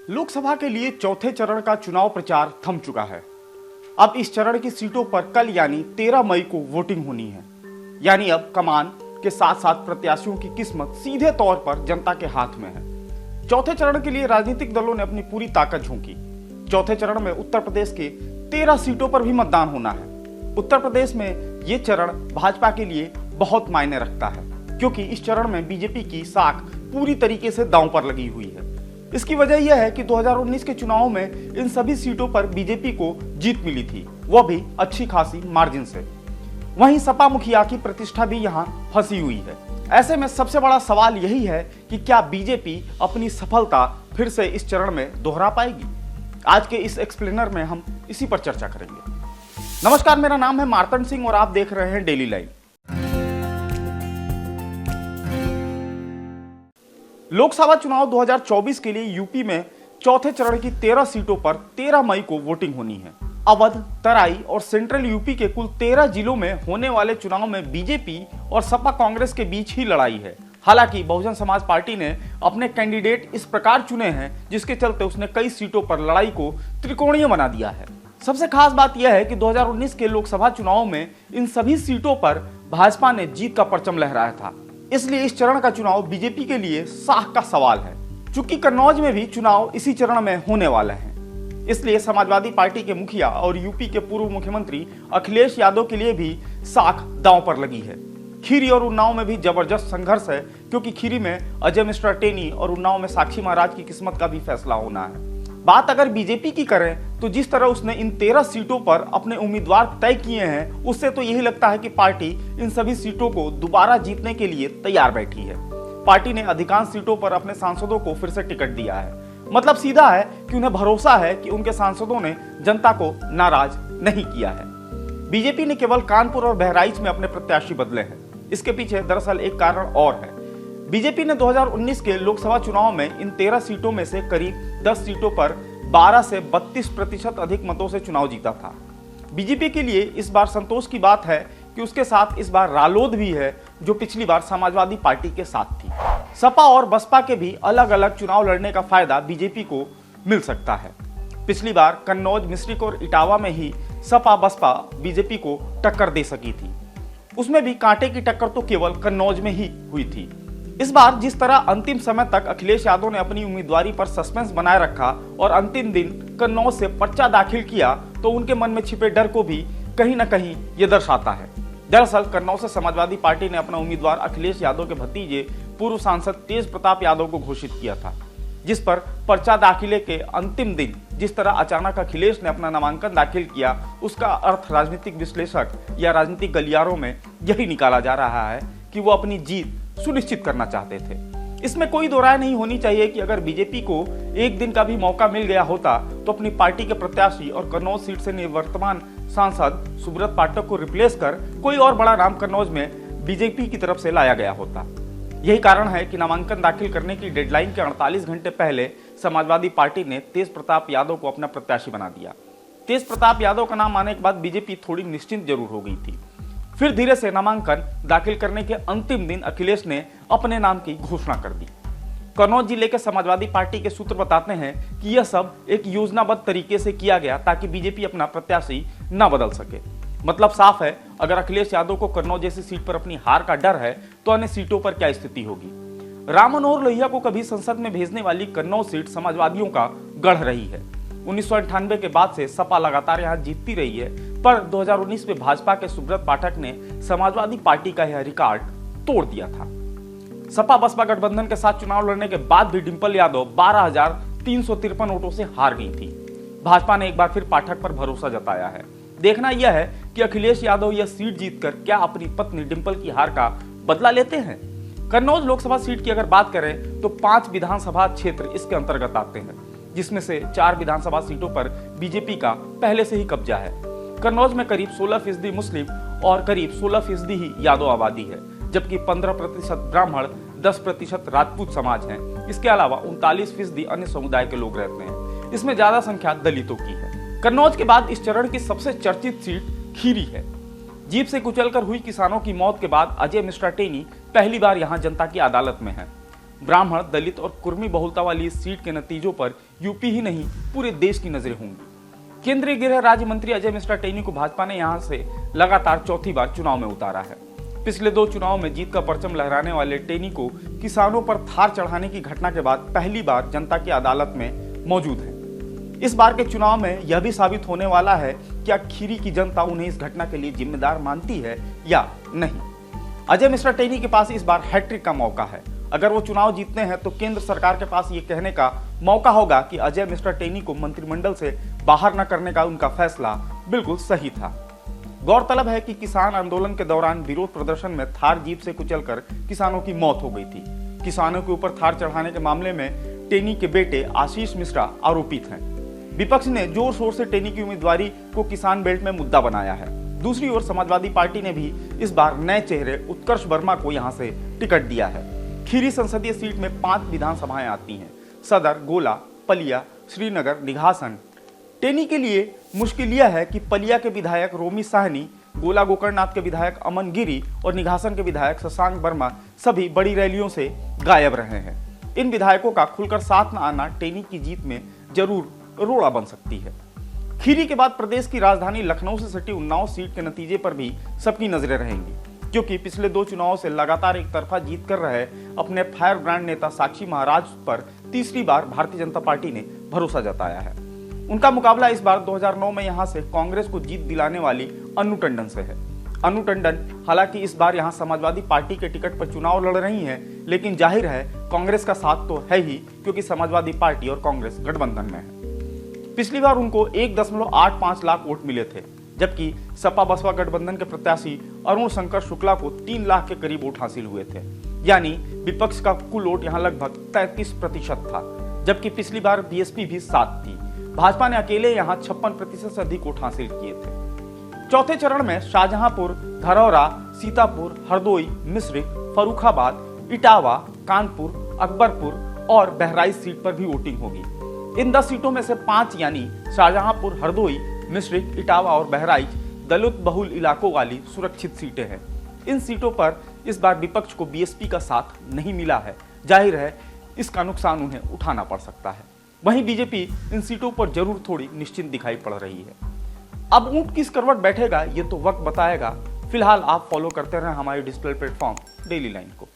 लोकसभा के लिए चौथे चरण का चुनाव प्रचार थम चुका है। अब इस चरण की सीटों पर कल यानी 13 मई को वोटिंग होनी है। यानी अब कमान के साथ साथ प्रत्याशियों की किस्मत सीधे तौर पर जनता के हाथ में है। चौथे चरण के लिए राजनीतिक दलों ने अपनी पूरी ताकत झोंकी। चौथे चरण में उत्तर प्रदेश के 13 सीटों पर भी मतदान होना है। उत्तर प्रदेश में ये चरण भाजपा के लिए बहुत मायने रखता है, क्योंकि इस चरण में बीजेपी की साख पूरी तरीके से दांव पर लगी हुई है। इसकी वजह यह है कि 2019 के चुनाव में इन सभी सीटों पर बीजेपी को जीत मिली थी, वह भी अच्छी खासी मार्जिन से। वहीं सपा मुखिया की प्रतिष्ठा भी यहां फंसी हुई है। ऐसे में सबसे बड़ा सवाल यही है कि क्या बीजेपी अपनी सफलता फिर से इस चरण में दोहरा पाएगी। आज के इस एक्सप्लेनर में हम इसी पर चर्चा करेंगे। नमस्कार, मेरा नाम है मार्तंड सिंह और आप देख रहे हैं डेली लाइन। लोकसभा चुनाव 2024 के लिए यूपी में चौथे चरण की 13 सीटों पर 13 मई को वोटिंग होनी है। अवध, तराई और सेंट्रल यूपी के कुल 13 जिलों में होने वाले चुनाव में बीजेपी और सपा कांग्रेस के बीच ही लड़ाई है। हालांकि बहुजन समाज पार्टी ने अपने कैंडिडेट इस प्रकार चुने हैं जिसके चलते उसने कई सीटों पर लड़ाई को त्रिकोणीय बना दिया है। सबसे खास बात यह है कि 2019 के लोकसभा चुनाव में इन सभी सीटों पर भाजपा ने जीत का परचम लहराया था। इसलिए इस चरण का चुनाव बीजेपी के लिए साख का सवाल है। चूंकि कन्नौज में भी चुनाव इसी चरण में होने वाले हैं, इसलिए समाजवादी पार्टी के मुखिया और यूपी के पूर्व मुख्यमंत्री अखिलेश यादव के लिए भी साख दांव पर लगी है। खीरी और उन्नाव में भी जबरदस्त संघर्ष है, क्योंकि खीरी में अजय मिश्रा टेनी और उन्नाव में साक्षी महाराज की किस्मत का भी फैसला होना है। बात अगर बीजेपी की करें तो जिस तरह उसने इन 13 सीटों पर अपने उम्मीदवार तय किए हैं, उससे तो यही लगता है कि पार्टी इन सभी सीटों को दोबारा जीतने के लिए तैयार बैठी है। पार्टी ने अधिकांश सीटों पर अपने सांसदों को फिर से टिकट दिया है। मतलब सीधा है कि उन्हें भरोसा है कि उनके सांसदों ने जनता को नाराज नहीं किया है। बीजेपी ने केवल कानपुर और बहराइच में अपने प्रत्याशी बदले हैं। इसके पीछे दरअसल एक कारण और है। बीजेपी ने 2019 के लोकसभा चुनाव में इन 13 सीटों में से करीब 10 सीटों पर 12 से 32% अधिक मतों से चुनाव जीता था। बीजेपी के लिए इस बार संतोष की बात है कि उसके साथ इस बार रालोद भी है, जो पिछली बार समाजवादी पार्टी के साथ थी। सपा और बसपा के भी अलग अलग चुनाव लड़ने का फायदा बीजेपी को मिल सकता है। पिछली बार कन्नौज, मिश्रिक और इटावा में ही सपा बसपा बीजेपी को टक्कर दे सकी थी। उसमें भी कांटे की टक्कर तो केवल कन्नौज में ही हुई थी। इस बार जिस तरह अंतिम समय तक अखिलेश यादव ने अपनी उम्मीदवारी पर सस्पेंस बनाए रखा और अंतिम दिन कन्नौज से पर्चा दाखिल किया, तो उनके मन में छिपे डर को भी कहीं न कहीं ये दर्शाता है। दरअसल कन्नौज से समाजवादी पार्टी ने अपना उम्मीदवार अखिलेश यादव के भतीजे पूर्व सांसद तेज प्रताप यादव को घोषित किया था, जिस पर पर्चा दाखिले के अंतिम दिन जिस तरह अचानक अखिलेश ने अपना नामांकन दाखिल किया, उसका अर्थ राजनीतिक विश्लेषक या राजनीतिक गलियारों में यही निकाला जा रहा है कि वो अपनी जीत सुनिश्चित करना चाहते थे। इसमें कोई दो राय नहीं होनी चाहिए कि अगर बीजेपी को एक दिन का भी मौका मिल गया होता तो अपनी पार्टी के प्रत्याशी और कन्नौज सीट से निवर्तमान सांसद सुब्रत पाठक को रिप्लेस कर कोई और बड़ा नाम कन्नौज में बीजेपी की तरफ से लाया गया होता। यही कारण है कि नामांकन दाखिल करने की डेडलाइन के 48 घंटे पहले समाजवादी पार्टी ने तेज प्रताप यादव को अपना प्रत्याशी बना दिया। तेज प्रताप यादव का नाम आने के बाद बीजेपी थोड़ी निश्चिंत जरूर हो गई थी। फिर धीरे से नामांकन दाखिल करने के अंतिम दिन अखिलेश ने अपने नाम की घोषणा कर दी। कन्नौज जिले के समाजवादी पार्टी के सूत्र बताते हैं कि यह सब एक योजनाबद्ध तरीके से किया गया ताकि बीजेपी अपना प्रत्याशी न बदल सके। मतलब साफ है, अगर अखिलेश यादव को कन्नौज जैसी सीट पर अपनी हार का डर है तो अन्य सीटों पर क्या स्थिति होगी। राम मनोहर लोहिया को कभी संसद में भेजने वाली कन्नौज सीट समाजवादियों का गढ़ रही है। 1998 के बाद से सपा लगातार यहां जीतती रही है, पर 2019 में भाजपा के सुब्रत पाठक ने समाजवादी पार्टी का यह रिकॉर्ड तोड़ दिया था। सपा बसपा गठबंधन के साथ चुनाव लड़ने के बाद भी डिंपल यादव 12,353 वोटों से हार गई थी। भाजपा ने एक बार फिर पाठक पर भरोसा जताया है। देखना यह है कि अखिलेश यादव यह सीट जीतकर क्या अपनी पत्नी डिंपल की हार का बदला लेते हैं। कन्नौज लोकसभा सीट की अगर बात करें तो 5 विधानसभा क्षेत्र इसके अंतर्गत आते हैं, जिसमें से 4 विधानसभा सीटों पर बीजेपी का पहले से ही कब्जा है। कन्नौज में करीब 16% मुस्लिम और करीब 16% ही यादव आबादी है, जबकि 15% ब्राह्मण, 10% राजपूत समाज हैं। इसके अलावा 39% अन्य समुदाय के लोग रहते हैं। इसमें ज्यादा संख्या दलितों की है। कन्नौज के बाद इस चरण की सबसे चर्चित सीट खीरी है। जीप से कुचलकर हुई किसानों की मौत के बाद अजय मिश्रा टेनी पहली बार यहां जनता की अदालत में है। ब्राह्मण, दलित और कुर्मी बहुलता वाली इस सीट के नतीजों पर यूपी ही नहीं पूरे देश की नजरें होंगी। केंद्रीय गृह राज्य मंत्री अजय मिश्रा टेनी को भाजपा ने यहां से लगातार चौथी बार चुनाव में उतारा है। पिछले 2 चुनाव में जीत का परचम लहराने वाले टेनी को किसानों पर थार चढ़ाने की घटना के बाद पहली बार जनता की अदालत में मौजूद है। इस बार के चुनाव में यह भी साबित होने वाला है कि खीरी की जनता उन्हें इस घटना के लिए जिम्मेदार मानती है या नहीं। अजय मिश्रा टेनी के पास इस बार हैट्रिक का मौका है। अगर वो चुनाव जीतते हैं तो केंद्र सरकार के पास ये कहने का मौका होगा कि अजय मिश्रा टेनी को मंत्रिमंडल से बाहर न करने का उनका फैसला बिल्कुल सही था। गौरतलब है कि किसान आंदोलन के दौरान विरोध प्रदर्शन में थार जीप से कुचलकर किसानों की मौत हो गई थी। किसानों के ऊपर थार चढ़ाने के मामले में टेनी के बेटे आशीष मिश्रा आरोपित हैं। विपक्ष ने जोर शोर से टेनी की उम्मीदवारी को किसान बेल्ट में मुद्दा बनाया है। दूसरी ओर समाजवादी पार्टी ने भी इस बार नए चेहरे उत्कर्ष वर्मा को यहां से टिकट दिया है। खीरी संसदीय सीट में 5 विधानसभाएं आती हैं: सदर, गोला, पलिया, श्रीनगर, निघासन। टेनी के लिए मुश्किल यह है कि पलिया के विधायक रोमी साहनी, गोला गोकर्णनाथ के विधायक अमन गिरी और निघासन के विधायक शशांक वर्मा सभी बड़ी रैलियों से गायब रहे हैं। इन विधायकों का खुलकर साथ न आना टेनी की जीत में जरूर रोड़ा बन सकती है। खीरी के बाद प्रदेश की राजधानी लखनऊ से सटी उन्नाव सीट के नतीजे पर भी सबकी नजरें रहेंगी, क्योंकि पिछले 2 चुनावों से लगातार एक तरफा जीत कर रहे अपने फायर ब्रांड नेता साक्षी महाराज पर तीसरी बार भारतीय जनता पार्टी ने भरोसा जताया है। उनका मुकाबला इस बार 2009 में यहां से कांग्रेस को जीत दिलाने वाली अनु टंडन से है। अनु टंडन हालांकि इस बार यहां समाजवादी पार्टी के टिकट पर चुनाव लड़ रही हैं, लेकिन जाहिर है कांग्रेस का साथ तो है ही, क्योंकि समाजवादी पार्टी और कांग्रेस गठबंधन में है। पिछली बार उनको 1.85 लाख वोट मिले थे, जबकि सपा बसपा गठबंधन के प्रत्याशी अरुण शंकर शुक्ला को 3 लाख के करीब वोट हासिल हुए थे। यानी विपक्ष का कुल वोट यहां लगभग 33% था, जबकि पिछली बार बीएसपी भी साथ थी। भाजपा ने अकेले यहां 56% से अधिक वोट हासिल किए थे। चौथे चरण में शाहजहांपुर, धरौरा, सीतापुर, हरदोई, मिश्रिख, फर्रुखाबाद, इटावा, कानपुर, अकबरपुर और बहराइच सीट पर भी वोटिंग होगी। इन 10 सीटों में से 5 यानी शाहजहांपुर, हरदोई, मिश्रिख, इटावा और बहराइच दलित बहुल इलाकों वाली सुरक्षित सीटें हैं। इन सीटों पर इस बार विपक्ष को बीएसपी का साथ नहीं मिला है। जाहिर है इसका नुकसान उन्हें उठाना पड़ सकता है। वहीं बीजेपी इन सीटों पर जरूर थोड़ी निश्चिंत दिखाई पड़ रही है। अब ऊंट किस करवट बैठेगा ये तो वक्त बताएगा। फिलहाल आप फॉलो करते रहें हमारे डिजिटल प्लेटफॉर्म डेली लाइन को।